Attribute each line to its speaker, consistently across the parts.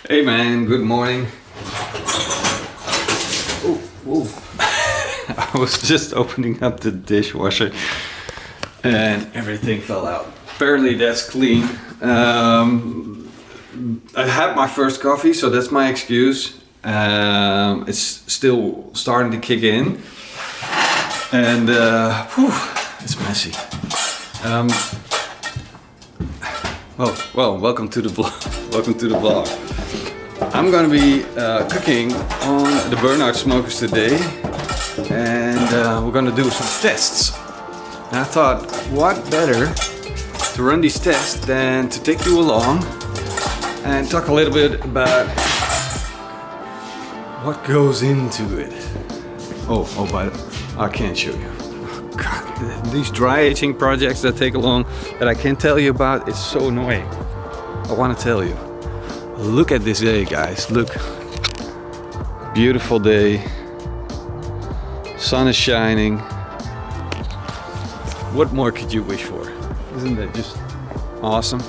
Speaker 1: Hey man, good morning. Oh, whoa. I was just opening up the dishwasher and everything fell out. Apparently that's clean. I had my first coffee, so that's my excuse. It's still starting to kick in. And it's messy. Well, welcome to the vlog. Welcome to the vlog. I'm gonna be cooking on the burnout smokers today, and we're gonna do some tests. And I thought, what better to run these tests than to take you along and talk a little bit about what goes into it. But I can't show you. Oh, God, these dry aging projects that take along that I can't tell you about, it's so annoying. I want to tell you. Look at this day, guys. Look. Beautiful day. Sun is shining. What more could you wish for? Isn't that just awesome?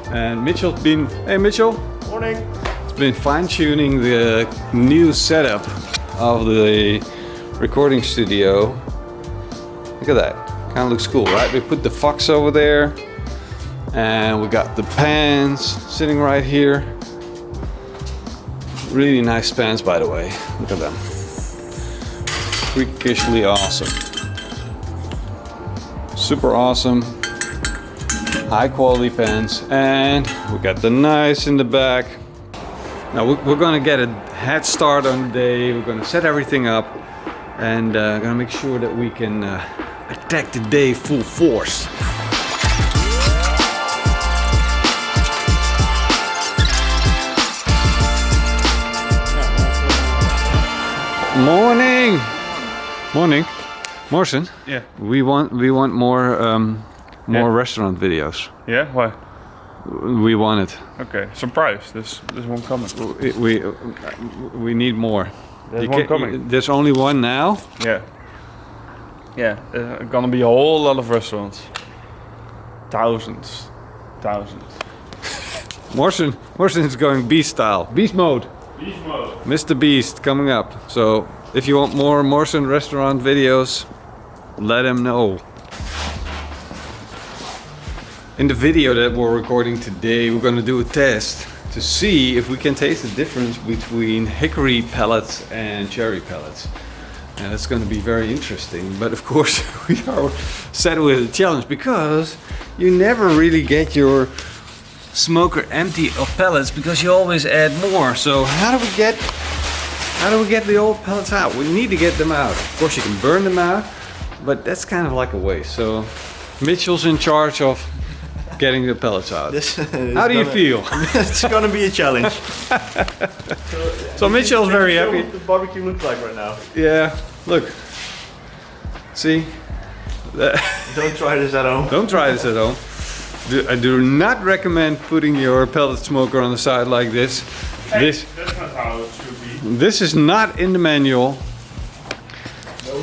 Speaker 1: And Mitchell's been... Hey Mitchell!
Speaker 2: Morning!
Speaker 1: It's been fine-tuning the new setup of the recording studio. Look at that. Kind of looks cool, right? We put the Fox over there. And we got the pans sitting right here. Really nice pans, by the way. Look at them. Freakishly awesome. Super awesome. High quality pans. And we got the knives in the back. Now we're gonna get a head start on the day. We're gonna set everything up. And gonna make sure that we can attack the day full force. Morning, morning, Morrison.
Speaker 2: Yeah.
Speaker 1: We want more restaurant videos.
Speaker 2: Yeah. Why?
Speaker 1: We want it.
Speaker 2: Okay. Surprise. There's one coming.
Speaker 1: We need more.
Speaker 2: There's one coming.
Speaker 1: There's only one now.
Speaker 2: Yeah. Yeah. Gonna be a whole lot of restaurants. Thousands.
Speaker 1: Morrison is going beast style, beast mode.
Speaker 2: Beast mode.
Speaker 1: Mr. Beast coming up. So if you want more Morrison restaurant videos, let him know. In the video that we're recording today, we're going to do a test to see if we can taste the difference between hickory pellets and cherry pellets. And it's going to be very interesting. But of course, we are set with a challenge because you never really get your smoker empty of pellets because you always add more. So how do we get the old pellets out? We need to get them out. Of course you can burn them out, but that's kind of like a waste. So Mitchell's in charge of getting the pellets out. How do you feel?
Speaker 3: It's gonna be a challenge.
Speaker 1: So Mitchell's very happy.
Speaker 3: What the barbecue looks like right now.
Speaker 1: Yeah, look. See?
Speaker 3: Don't try this at home.
Speaker 1: Don't try this at home. I do not recommend putting your pellet smoker on the side like this.
Speaker 2: Hey, that's not how it should be.
Speaker 1: This is not in the manual,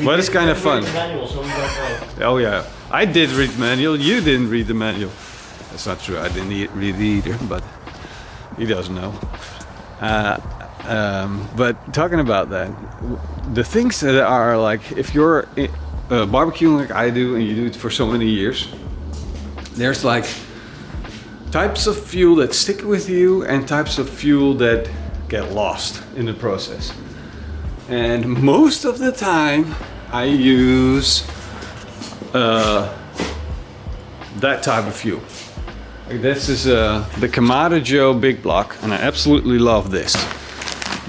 Speaker 1: but it's kind of fun.
Speaker 3: Manual, so we don't know.
Speaker 1: Oh yeah, I did read the manual. You didn't read the manual. That's not true. I didn't read it either, but he doesn't know. But talking about that, the things that are like, if you're barbecuing like I do, and you do it for so many years. There's like types of fuel that stick with you and types of fuel that get lost in the process. And most of the time I use that type of fuel. Like this is the Kamado Joe Big Block, and I absolutely love this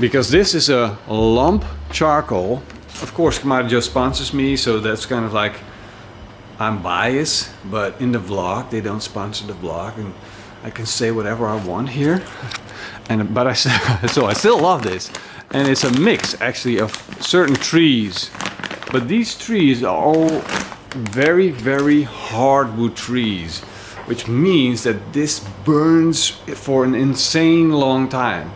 Speaker 1: because this is a lump charcoal. Of course Kamado Joe sponsors me, so that's kind of like I'm biased, but in the vlog they don't sponsor the vlog, and I can say whatever I want here. But I still love this, and it's a mix actually of certain trees. But these trees are all very, very hardwood trees, which means that this burns for an insane long time.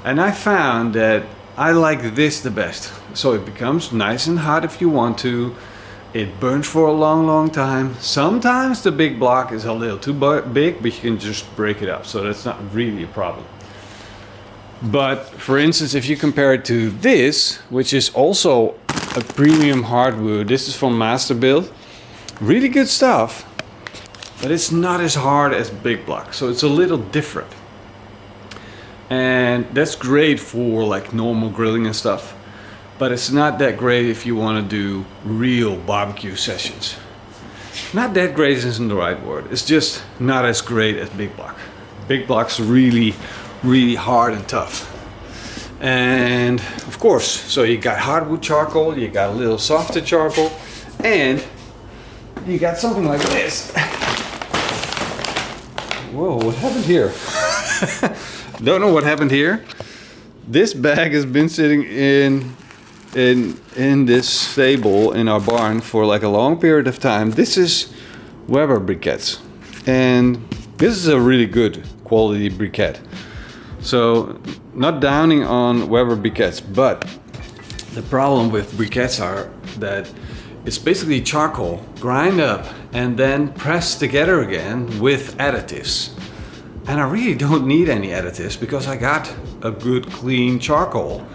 Speaker 1: And I found that I like this the best. So it becomes nice and hot if you want to. It burns for a long, long time. Sometimes the big block is a little too big, but you can just break it up. So that's not really a problem. But for instance, if you compare it to this, which is also a premium hardwood, this is from Master Build, really good stuff, but it's not as hard as Big Block, so it's a little different. And that's great for like normal grilling and stuff, but it's not that great if you want to do real barbecue sessions. Not that great isn't the right word, it's just not as great as Big Block. Big Block's really hard and tough. And of course, so you got hardwood charcoal, you got a little softer charcoal, and you got something like this. Whoa, what happened here? Don't know what happened here. This bag has been sitting in this stable in our barn for like a long period of time. This is Weber briquettes, and this is a really good quality briquette. So not downing on Weber briquettes, but the problem with briquettes are that it's basically charcoal grind up and then pressed together again with additives. And I really don't need any additives because I got a good clean charcoal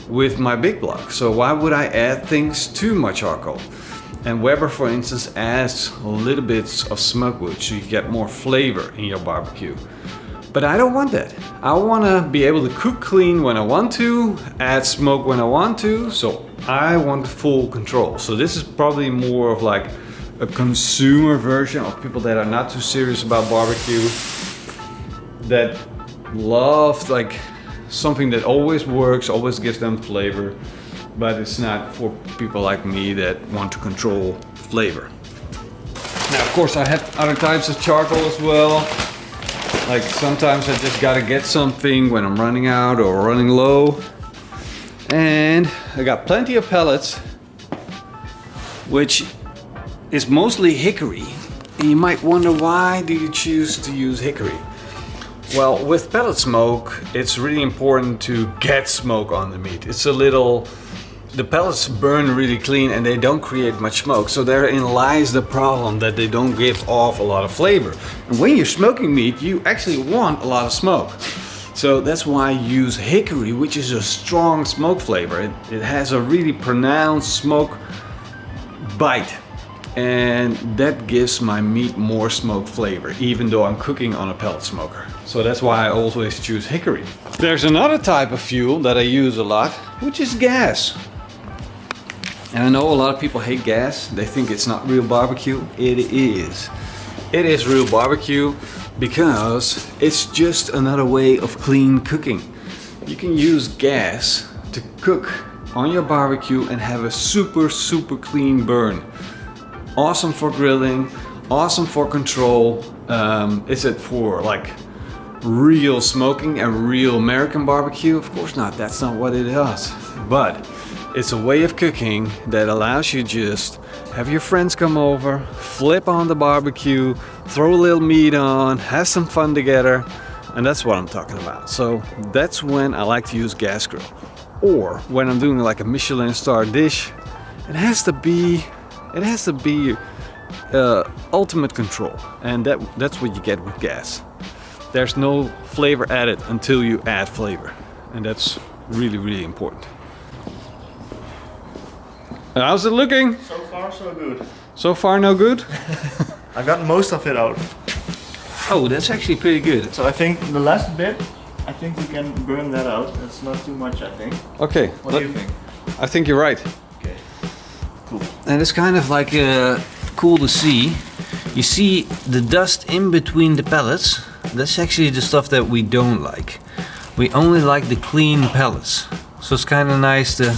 Speaker 1: with my Big Block. So why would I add things to my charcoal? And Weber, for instance, adds a little bit of smoke wood so you get more flavor in your barbecue. But I don't want that. I want to be able to cook clean when I want to, add smoke when I want to, so I want full control. So this is probably more of like a consumer version of people that are not too serious about barbecue, that love like something that always works, always gives them flavor, but it's not for people like me that want to control flavor. Now, of course, I have other types of charcoal as well. Like sometimes I just gotta get something when I'm running out or running low. And I got plenty of pellets, which is mostly hickory. And you might wonder, why do you choose to use hickory? Well, with pellet smoke, it's really important to get smoke on the meat. It's a little, the pellets burn really clean and they don't create much smoke. So therein lies the problem, that they don't give off a lot of flavor. And when you're smoking meat, you actually want a lot of smoke. So that's why I use hickory, which is a strong smoke flavor. It has a really pronounced smoke bite. And that gives my meat more smoke flavor, even though I'm cooking on a pellet smoker. So that's why I always choose hickory. There's another type of fuel that I use a lot, which is gas. And I know a lot of people hate gas. They think it's not real barbecue. It is. It is real barbecue because it's just another way of clean cooking. You can use gas to cook on your barbecue and have a super clean burn. Awesome for grilling, awesome for control. Is it for like real smoking and real American barbecue? Of course not, that's not what it does. But it's a way of cooking that allows you just have your friends come over, flip on the barbecue, throw a little meat on, have some fun together. And that's what I'm talking about. So that's when I like to use gas grill. Or when I'm doing like a Michelin star dish, it has to be ultimate control, and that's what you get with gas. There's no flavor added until you add flavor, and that's really important. And how's it looking?
Speaker 3: So far, so good.
Speaker 1: So far, no good?
Speaker 3: I got most of it out.
Speaker 1: Oh, that's actually pretty good.
Speaker 3: So I think the last bit, I think we can burn that out. That's not too much, I think.
Speaker 1: Okay.
Speaker 3: What do you think?
Speaker 1: I think you're right.
Speaker 3: Okay. Cool.
Speaker 4: And it's kind of like cool to see. You see the dust in between the pellets. That's actually the stuff that we don't like. We only like the clean pellets. So it's kind of nice to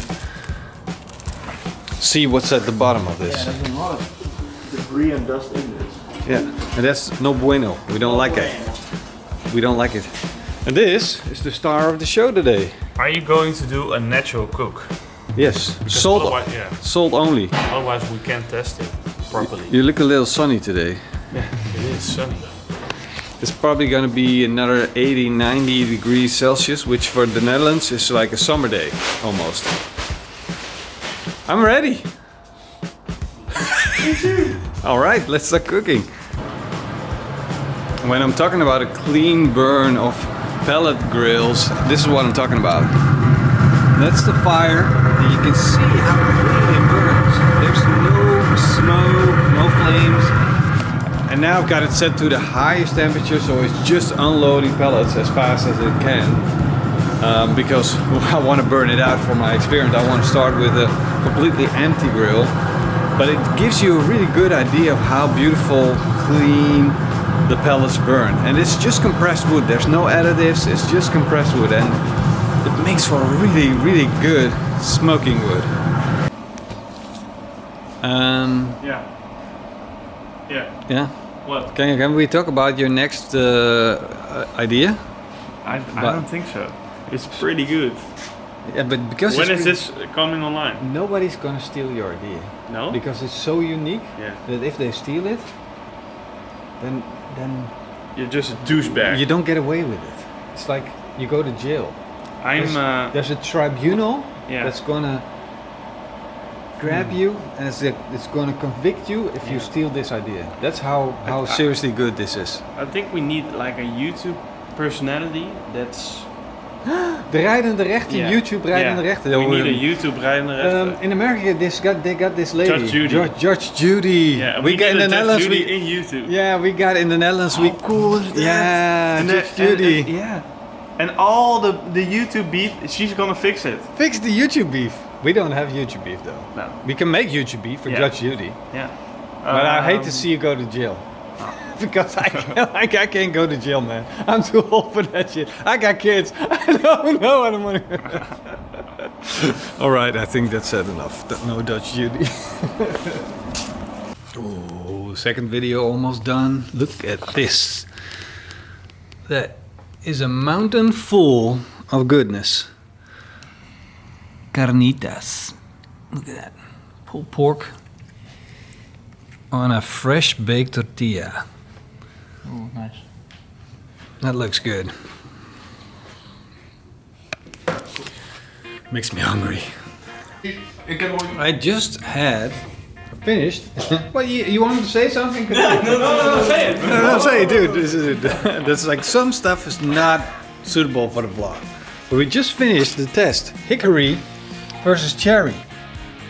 Speaker 1: see what's at the bottom of this.
Speaker 3: Yeah, there's a lot of debris and dust in this.
Speaker 1: Yeah, and that's no bueno. We don't like it. We don't like it. And this is the star of the show today.
Speaker 2: Are you going to do a natural cook?
Speaker 1: Yes,
Speaker 2: Because
Speaker 1: salt.
Speaker 2: otherwise- yeah.
Speaker 1: Salt only.
Speaker 2: Otherwise we can't test it properly.
Speaker 1: You look a little sunny today.
Speaker 2: Yeah, it is sunny.
Speaker 1: It's probably gonna be another 80, 90 degrees Celsius, which for the Netherlands is like a summer day, almost. I'm ready. All right, let's start cooking. When I'm talking about a clean burn of pellet grills, this is what I'm talking about. That's the fire, and you can see how clean it burns. There's no smoke, no flames. And now I've got it set to the highest temperature, so it's just unloading pellets as fast as it can. Because I want to burn it out for my experience. I want to start with a completely empty grill. But it gives you a really good idea of how beautiful, clean the pellets burn. And it's just compressed wood. There's no additives, it's just compressed wood. And it makes for a really, really good smoking wood.
Speaker 2: Yeah. Yeah.
Speaker 1: Yeah.
Speaker 2: What?
Speaker 1: Can we talk about your next idea?
Speaker 2: I don't think so. It's pretty good.
Speaker 1: Yeah, but because
Speaker 2: When
Speaker 1: it's
Speaker 2: is this coming online?
Speaker 1: nobody's gonna steal your idea.
Speaker 2: No?
Speaker 1: Because it's so unique
Speaker 2: Yeah.
Speaker 1: that if they steal it, then
Speaker 2: You're just a douchebag.
Speaker 1: you don't get away with it. It's like you go to jail. There's a tribunal
Speaker 2: Yeah.
Speaker 1: that's gonna grab you and it's gonna convict you if you steal this idea. That's how seriously good this is.
Speaker 2: I think we need like a YouTube personality that's...
Speaker 1: De rijdende rechter,
Speaker 2: Yeah.
Speaker 1: YouTube rijdende
Speaker 2: Yeah.
Speaker 1: rechter.
Speaker 2: We need a YouTube rijdende rechter.
Speaker 1: In America, they got this lady,
Speaker 2: Judge Judy.
Speaker 1: Judge Judy.
Speaker 2: Yeah,
Speaker 1: we got in the Netherlands.
Speaker 2: Judy in YouTube.
Speaker 1: Yeah, we got in the Netherlands. We
Speaker 2: cool is that?
Speaker 1: Yeah,
Speaker 2: And
Speaker 1: Judge Judy.
Speaker 2: yeah. And all the YouTube beef, she's gonna fix it.
Speaker 1: Fix the YouTube beef. We don't have YouTube beef though.
Speaker 2: No.
Speaker 1: We can make YouTube beef for
Speaker 2: Yeah.
Speaker 1: Judge Judy,
Speaker 2: Yeah.
Speaker 1: but I hate to see you go to jail. Because I can't go to jail, man. I'm too old for that shit. I got kids. I don't know what I'm gonna. All right, I think that's said enough. No Dutch Judy. Oh, second video almost done. Look at this. That is a mountain full of goodness. Carnitas. Look at that. Pulled pork on a fresh baked tortilla.
Speaker 3: Oh, nice.
Speaker 1: That looks good. Makes me hungry. I just had finished. What, you wanted to say something?
Speaker 2: No, say it.
Speaker 1: No, say it, dude. This is it. That's like some stuff is not suitable for the vlog. But we just finished the test. Hickory versus cherry.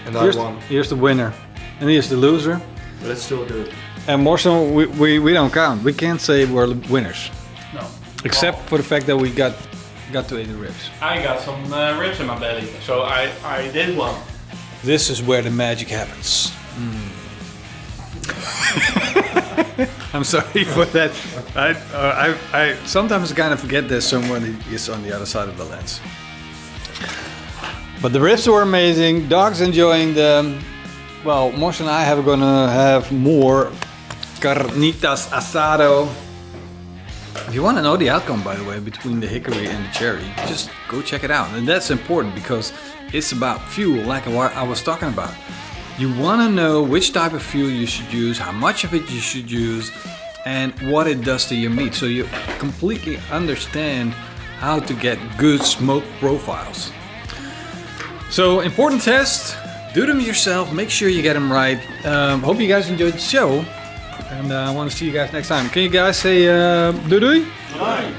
Speaker 3: And I won.
Speaker 1: Here's the winner. And here's the loser.
Speaker 3: But it's still good.
Speaker 1: And more so, we don't count. We can't say we're winners.
Speaker 2: No.
Speaker 1: Except for the fact that we got to eat the ribs.
Speaker 2: I got some ribs in my belly, so I did one.
Speaker 1: This is where the magic happens. I'm sorry for that. I sometimes kind of forget that someone is on the other side of the lens. But the ribs were amazing. Dog's enjoying them. Well, Mors and I are gonna have more carnitas asado. If you want to know the outcome, by the way, between the hickory and the cherry, just go check it out. And that's important because it's about fuel, like I was talking about. You want to know which type of fuel you should use, how much of it you should use, and what it does to your meat. So you completely understand how to get good smoke profiles. So important test, do them yourself, make sure you get them right. Hope you guys enjoyed the show. And I want to see you guys next time. Can you guys say doei doei?
Speaker 2: Bye.